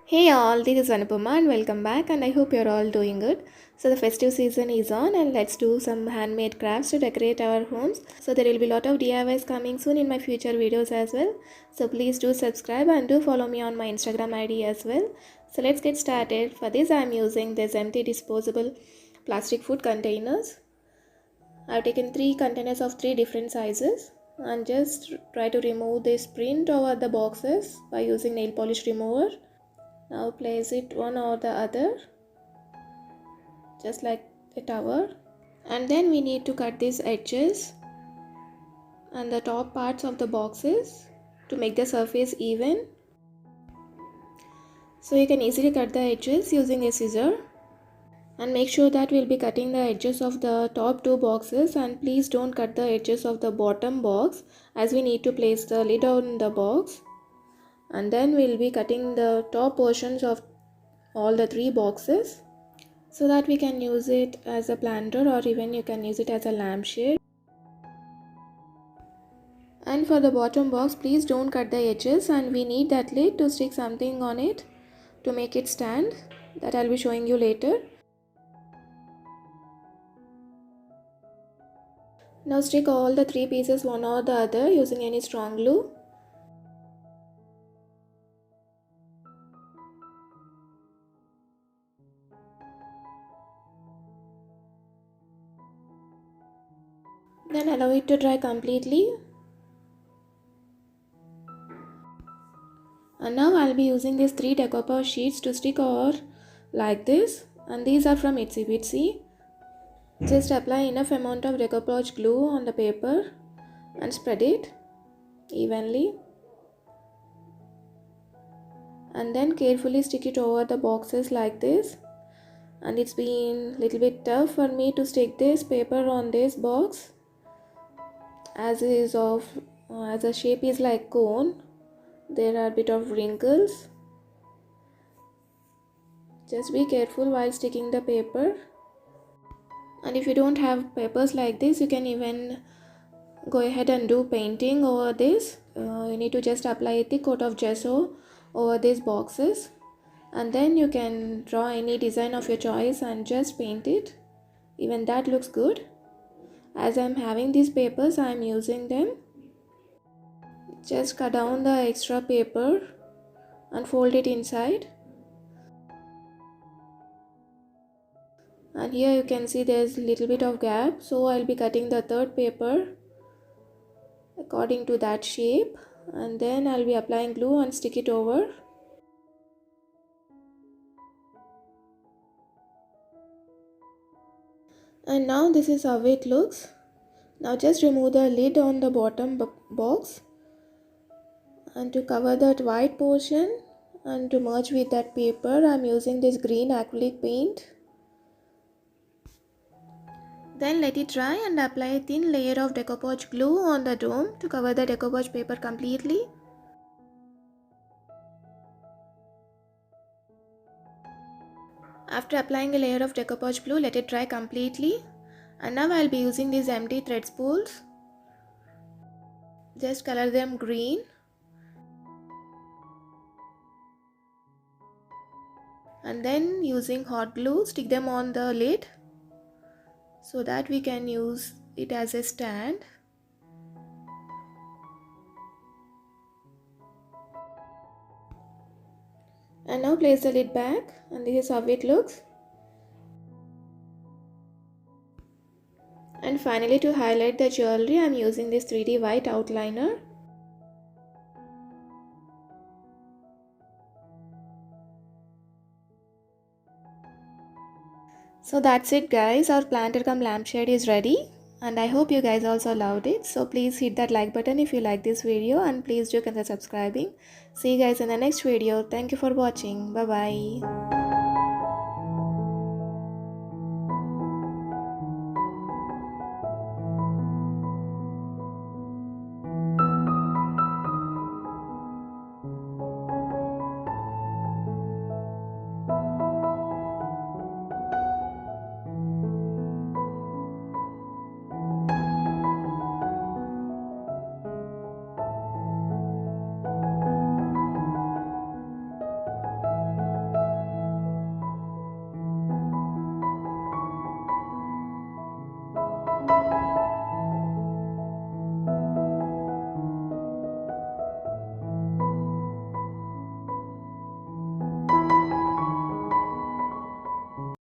Hey all, this is Anupama and welcome back, and I hope you're all doing good. So the festive season is on and let's do some handmade crafts to decorate our homes. So there will be a lot of DIYs coming soon in my future videos as well. So please do subscribe and do follow me on my Instagram ID as well. So let's get started. For this I am using this empty disposable plastic food containers. I have taken 3 containers of 3 different sizes and just try to remove this print over the boxes by using nail polish remover. Now place it one or the other, just like a tower. And then we need to cut these edges and the top parts of the boxes to make the surface even. So you can easily cut the edges using a scissor. And make sure that we'll be cutting the edges of the top 2 boxes, and please don't cut the edges of the bottom box as we need to place the lid on the box. And then we'll be cutting the top portions of all the 3 boxes so that we can use it as a planter, or even you can use it as a lampshade. And for the bottom box, please don't cut the edges, and we need that lid to stick something on it to make it stand. That I'll be showing you later. Now stick all the 3 pieces one or the other using any strong glue. Then allow it to dry completely. And now I'll be using these 3 decoupage sheets to stick over like this, and these are from Itsy Bitsy. Just apply enough amount of decoupage glue on the paper and spread it evenly. And then carefully stick it over the boxes like this. And it's been a little bit tough for me to stick this paper on this box as the shape is like cone. There are a bit of wrinkles. Just be careful while sticking the paper. And if you don't have papers like this, you can even go ahead and do painting over this. You need to just apply a thick coat of gesso over these boxes, and then you can draw any design of your choice and just paint it. Even that looks good. As I'm having these papers, I'm using them. Just cut down the extra paper and fold it inside. And here you can see there's a little bit of gap, so I'll be cutting the third paper according to that shape, and then I'll be applying glue and stick it over. And now this is how it looks. Now just remove the lid on the bottom box, and to cover that white portion and to merge with that paper, I'm using this green acrylic paint. Then let it dry and apply a thin layer of decoupage glue on the dome to cover the decoupage paper completely. After applying a layer of decoupage glue, let it dry completely. And now I'll be using these empty thread spools. Just color them green. And then using hot glue, stick them on the lid so that we can use it as a stand. And now place the lid back, and this is how it looks. And finally, to highlight the jewelry, I'm using this 3D white outliner. So that's it guys, our planter cum lampshade is ready, and I hope you guys also loved it. So please hit that like button if you like this video, and please do consider subscribing. See you guys in the next video. Thank you for watching. Bye bye.